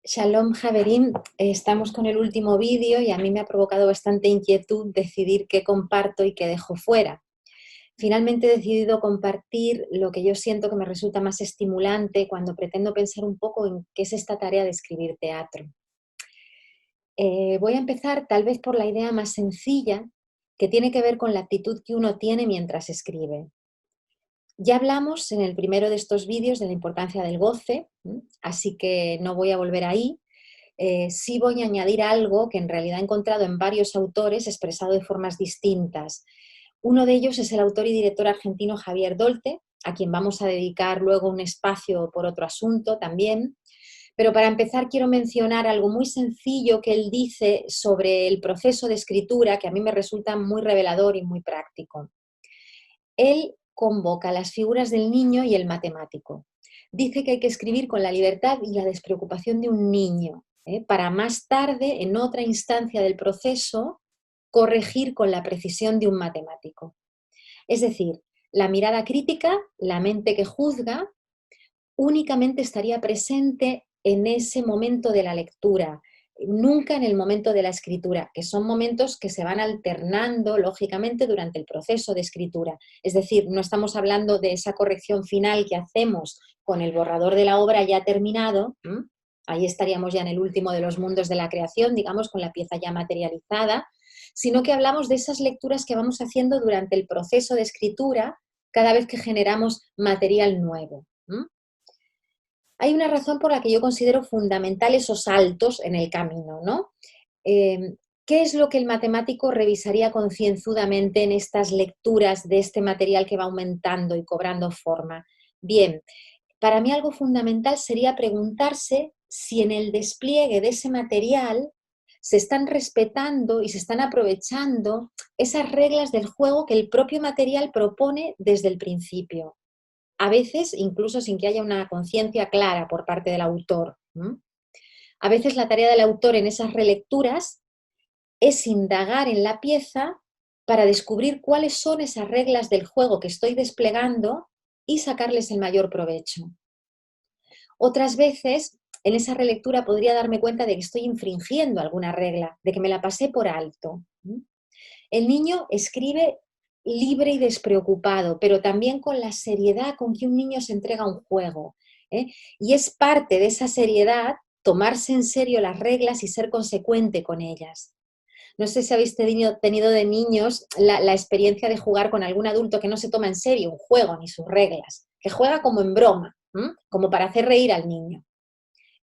Shalom Javerín, estamos con el último vídeo y a mí me ha provocado bastante inquietud decidir qué comparto y qué dejo fuera. Finalmente he decidido compartir lo que yo siento que me resulta más estimulante cuando pretendo pensar un poco en qué es esta tarea de escribir teatro. Voy a empezar tal vez por la idea más sencilla, que tiene que ver con la actitud que uno tiene mientras escribe. Ya hablamos en el primero de estos vídeos de la importancia del goce, así que no voy a volver ahí. Sí voy a añadir algo que en realidad he encontrado en varios autores expresado de formas distintas. Uno de ellos es el autor y director argentino Javier Dolte, a quien vamos a dedicar luego un espacio por otro asunto también. Pero para empezar quiero mencionar algo muy sencillo que él dice sobre el proceso de escritura, que a mí me resulta muy revelador y muy práctico. Él convoca las figuras del niño y el matemático. Dice que hay que escribir con la libertad y la despreocupación de un niño, para más tarde, en otra instancia del proceso, corregir con la precisión de un matemático. Es decir, la mirada crítica, la mente que juzga, únicamente estaría presente en ese momento de la lectura, nunca en el momento de la escritura, que son momentos que se van alternando, lógicamente, durante el proceso de escritura. Es decir, no estamos hablando de esa corrección final que hacemos con el borrador de la obra ya terminado, ahí estaríamos ya en el último de los mundos de la creación, digamos, con la pieza ya materializada, sino que hablamos de esas lecturas que vamos haciendo durante el proceso de escritura cada vez que generamos material nuevo. Hay una razón por la que yo considero fundamental esos saltos en el camino, ¿no? ¿Qué es lo que el matemático revisaría concienzudamente en estas lecturas de este material que va aumentando y cobrando forma? Bien, para mí algo fundamental sería preguntarse si en el despliegue de ese material se están respetando y se están aprovechando esas reglas del juego que el propio material propone desde el principio. A veces incluso sin que haya una conciencia clara por parte del autor. A veces la tarea del autor en esas relecturas es indagar en la pieza para descubrir cuáles son esas reglas del juego que estoy desplegando y sacarles el mayor provecho. Otras veces, en esa relectura podría darme cuenta de que estoy infringiendo alguna regla, de que me la pasé por alto. El niño escribe libre y despreocupado, pero también con la seriedad con que un niño se entrega a un juego. Y es parte de esa seriedad tomarse en serio las reglas y ser consecuente con ellas. No sé si habéis tenido de niños la experiencia de jugar con algún adulto que no se toma en serio un juego ni sus reglas, que juega como en broma, como para hacer reír al niño.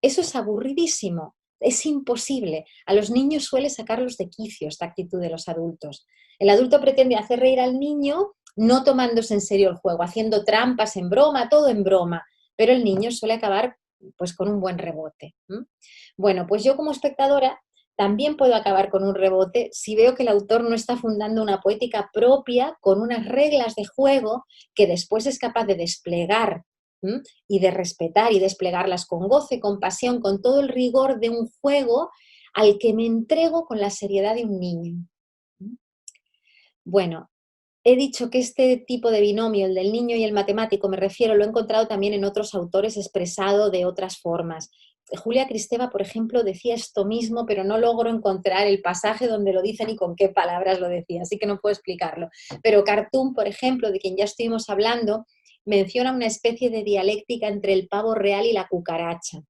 Eso es aburridísimo, es imposible. A los niños suele sacarlos de quicio esta actitud de los adultos. El adulto pretende hacer reír al niño no tomándose en serio el juego, haciendo trampas en broma, todo en broma, pero el niño suele acabar pues con un buen rebote. Bueno, pues yo como espectadora también puedo acabar con un rebote si veo que el autor no está fundando una poética propia con unas reglas de juego que después es capaz de desplegar y de respetar y desplegarlas con goce, con pasión, con todo el rigor de un juego al que me entrego con la seriedad de un niño. Bueno, he dicho que este tipo de binomio, el del niño y el matemático, me refiero, lo he encontrado también en otros autores expresado de otras formas. Julia Kristeva, por ejemplo, decía esto mismo, pero no logro encontrar el pasaje donde lo dice ni con qué palabras lo decía, así que no puedo explicarlo. Pero Cartoon, por ejemplo, de quien ya estuvimos hablando, menciona una especie de dialéctica entre el pavo real y la cucaracha.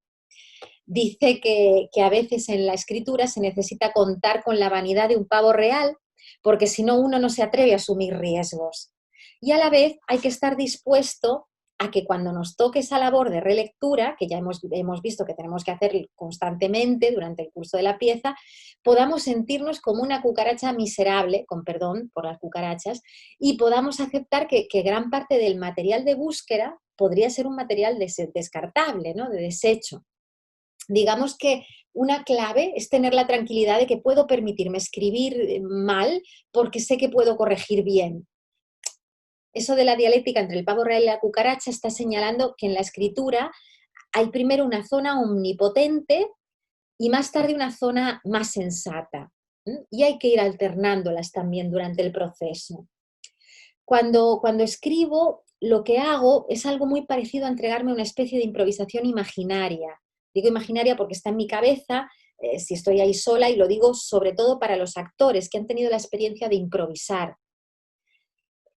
Dice que a veces en la escritura se necesita contar con la vanidad de un pavo real, porque si no uno no se atreve a asumir riesgos. Y a la vez hay que estar dispuesto a que cuando nos toque esa labor de relectura, que ya hemos visto que tenemos que hacer constantemente durante el curso de la pieza, podamos sentirnos como una cucaracha miserable, con perdón por las cucarachas, y podamos aceptar que gran parte del material de búsqueda podría ser un material descartable, ¿no? De desecho. Digamos que una clave es tener la tranquilidad de que puedo permitirme escribir mal porque sé que puedo corregir bien. Eso de la dialéctica entre el pavo real y la cucaracha está señalando que en la escritura hay primero una zona omnipotente y más tarde una zona más sensata. Y hay que ir alternándolas también durante el proceso. Cuando escribo, lo que hago es algo muy parecido a entregarme a una especie de improvisación imaginaria. Digo imaginaria porque está en mi cabeza, si estoy ahí sola, y lo digo sobre todo para los actores que han tenido la experiencia de improvisar.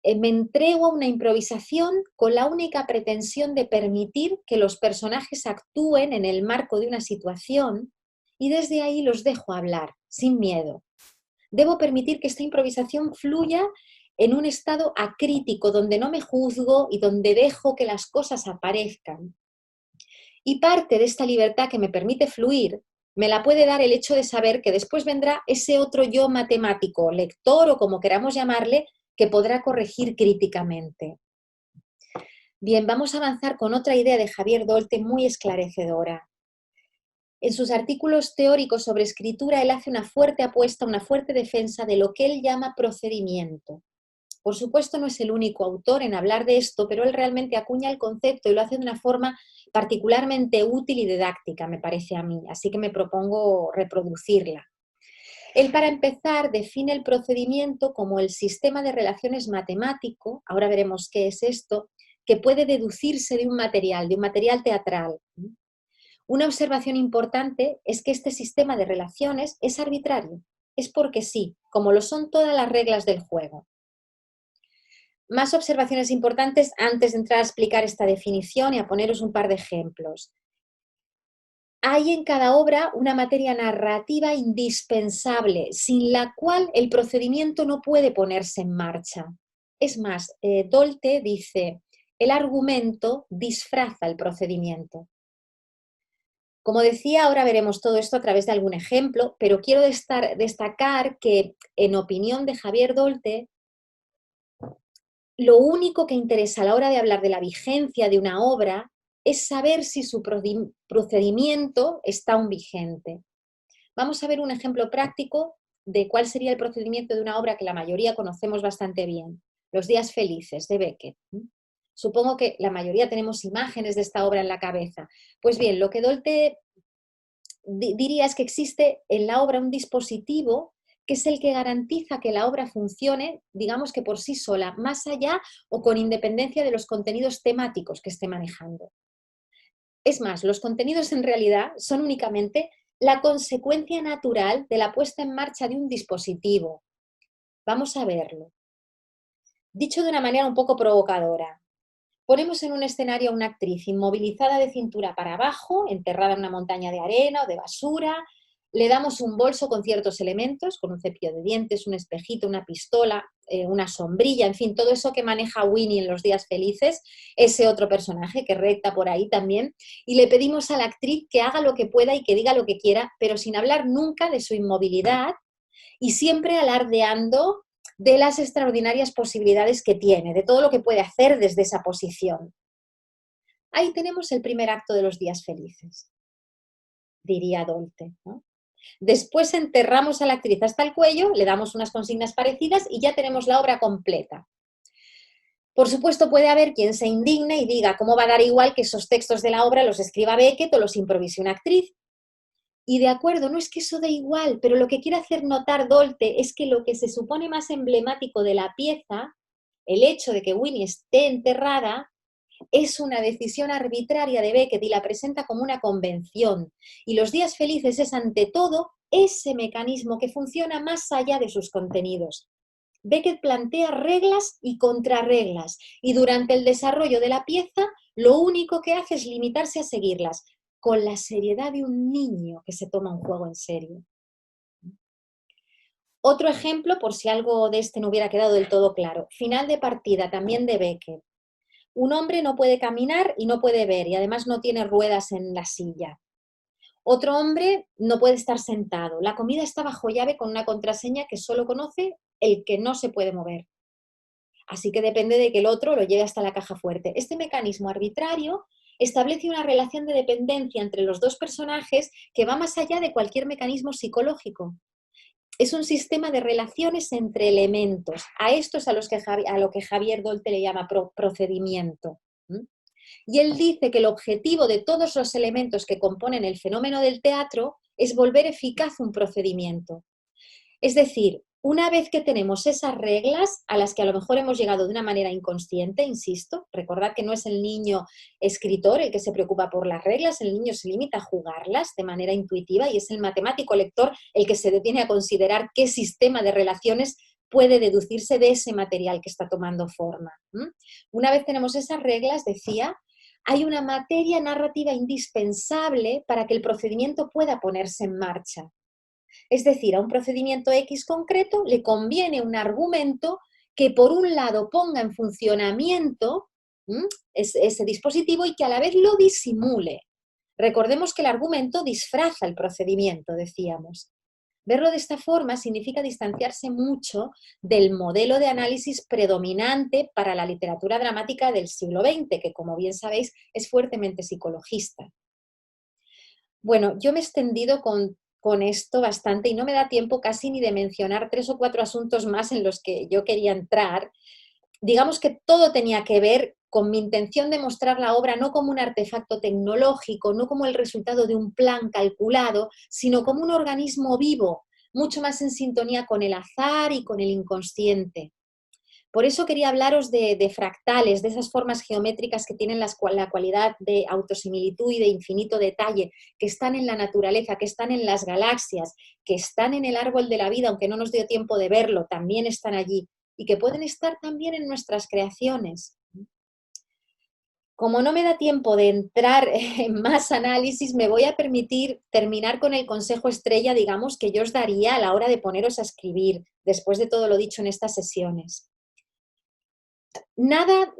Me entrego a una improvisación con la única pretensión de permitir que los personajes actúen en el marco de una situación y desde ahí los dejo hablar, sin miedo. Debo permitir que esta improvisación fluya en un estado acrítico, donde no me juzgo y donde dejo que las cosas aparezcan. Y parte de esta libertad que me permite fluir me la puede dar el hecho de saber que después vendrá ese otro yo matemático, lector o como queramos llamarle, que podrá corregir críticamente. Bien, vamos a avanzar con otra idea de Javier Dolte muy esclarecedora. En sus artículos teóricos sobre escritura, él hace una fuerte apuesta, una fuerte defensa de lo que él llama procedimiento. Por supuesto, no es el único autor en hablar de esto, pero él realmente acuña el concepto y lo hace de una forma particularmente útil y didáctica, me parece a mí, así que me propongo reproducirla. Él, para empezar, define el procedimiento como el sistema de relaciones matemático, ahora veremos qué es esto, que puede deducirse de un material teatral. Una observación importante es que este sistema de relaciones es arbitrario, es porque sí, como lo son todas las reglas del juego. Más observaciones importantes antes de entrar a explicar esta definición y a poneros un par de ejemplos. Hay en cada obra una materia narrativa indispensable, sin la cual el procedimiento no puede ponerse en marcha. Es más, Dolte dice, el argumento disfraza el procedimiento. Como decía, ahora veremos todo esto a través de algún ejemplo, pero quiero destacar que, en opinión de Javier Dolte, lo único que interesa a la hora de hablar de la vigencia de una obra es saber si su procedimiento está aún vigente. Vamos a ver un ejemplo práctico de cuál sería el procedimiento de una obra que la mayoría conocemos bastante bien, Los días felices, de Beckett. Supongo que la mayoría tenemos imágenes de esta obra en la cabeza. Pues bien, lo que Dolte diría es que existe en la obra un dispositivo que es el que garantiza que la obra funcione, digamos que por sí sola, más allá o con independencia de los contenidos temáticos que esté manejando. Es más, los contenidos en realidad son únicamente la consecuencia natural de la puesta en marcha de un dispositivo. Vamos a verlo. Dicho de una manera un poco provocadora, ponemos en un escenario a una actriz inmovilizada de cintura para abajo, enterrada en una montaña de arena o de basura. Le damos un bolso con ciertos elementos, con un cepillo de dientes, un espejito, una pistola, una sombrilla, en fin, todo eso que maneja Winnie en Los días felices, ese otro personaje que recta por ahí también, y le pedimos a la actriz que haga lo que pueda y que diga lo que quiera, pero sin hablar nunca de su inmovilidad y siempre alardeando de las extraordinarias posibilidades que tiene, de todo lo que puede hacer desde esa posición. Ahí tenemos el primer acto de Los días felices, diría Dolte, ¿no? Después enterramos a la actriz hasta el cuello, le damos unas consignas parecidas y ya tenemos la obra completa. Por supuesto, puede haber quien se indigne y diga cómo va a dar igual que esos textos de la obra los escriba Beckett o los improvise una actriz. Y de acuerdo, no es que eso dé igual, pero lo que quiere hacer notar Dolte es que lo que se supone más emblemático de la pieza, el hecho de que Winnie esté enterrada, es una decisión arbitraria de Beckett y la presenta como una convención. Y Los días felices es, ante todo, ese mecanismo que funciona más allá de sus contenidos. Beckett plantea reglas y contrarreglas, y durante el desarrollo de la pieza, lo único que hace es limitarse a seguirlas, con la seriedad de un niño que se toma un juego en serio. Otro ejemplo, por si algo de este no hubiera quedado del todo claro, final de partida, también de Beckett. Un hombre no puede caminar y no puede ver, y además no tiene ruedas en la silla. Otro hombre no puede estar sentado. La comida está bajo llave con una contraseña que solo conoce el que no se puede mover. Así que depende de que el otro lo lleve hasta la caja fuerte. Este mecanismo arbitrario establece una relación de dependencia entre los dos personajes que va más allá de cualquier mecanismo psicológico. Es un sistema de relaciones entre elementos. A esto es a lo que Javier Dolte le llama procedimiento. Y él dice que el objetivo de todos los elementos que componen el fenómeno del teatro es volver eficaz un procedimiento. Es decir, Una vez que tenemos esas reglas, a las que a lo mejor hemos llegado de una manera inconsciente, insisto, recordad que no es el niño escritor el que se preocupa por las reglas, el niño se limita a jugarlas de manera intuitiva y es el matemático lector el que se detiene a considerar qué sistema de relaciones puede deducirse de ese material que está tomando forma. Una vez tenemos esas reglas, decía, hay una materia narrativa indispensable para que el procedimiento pueda ponerse en marcha. Es decir, a un procedimiento X concreto le conviene un argumento que por un lado ponga en funcionamiento ese dispositivo y que a la vez lo disimule. Recordemos que el argumento disfraza el procedimiento, decíamos. Verlo de esta forma significa distanciarse mucho del modelo de análisis predominante para la literatura dramática del siglo XX, que como bien sabéis es fuertemente psicologista. Bueno, yo me he extendido con esto bastante y no me da tiempo casi ni de mencionar 3 o 4 asuntos más en los que yo quería entrar. Digamos que todo tenía que ver con mi intención de mostrar la obra no como un artefacto tecnológico, no como el resultado de un plan calculado, sino como un organismo vivo, mucho más en sintonía con el azar y con el inconsciente. Por eso quería hablaros de fractales, de esas formas geométricas que tienen la cualidad de autosimilitud y de infinito detalle, que están en la naturaleza, que están en las galaxias, que están en el árbol de la vida, aunque no nos dio tiempo de verlo, también están allí, y que pueden estar también en nuestras creaciones. Como no me da tiempo de entrar en más análisis, me voy a permitir terminar con el consejo estrella, digamos, que yo os daría a la hora de poneros a escribir, después de todo lo dicho en estas sesiones. Nada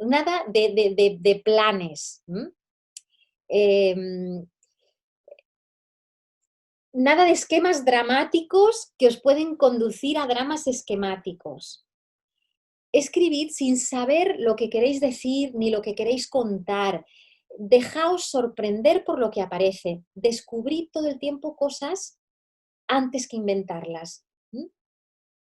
de planes. Nada de esquemas dramáticos que os pueden conducir a dramas esquemáticos. Escribid sin saber lo que queréis decir ni lo que queréis contar. Dejaos sorprender por lo que aparece. Descubrid todo el tiempo cosas antes que inventarlas.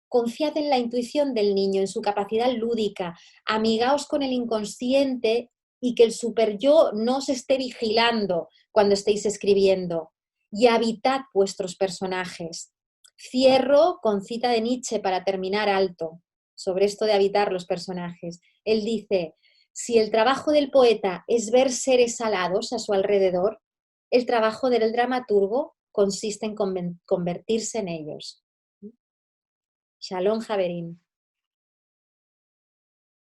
Confiad en la intuición del niño, en su capacidad lúdica, amigaos con el inconsciente y que el superyo no os esté vigilando cuando estéis escribiendo y habitad vuestros personajes. Cierro con cita de Nietzsche para terminar alto sobre esto de habitar los personajes. Él dice, si el trabajo del poeta es ver seres alados a su alrededor, el trabajo del dramaturgo consiste en convertirse en ellos. Shalom, Javerín.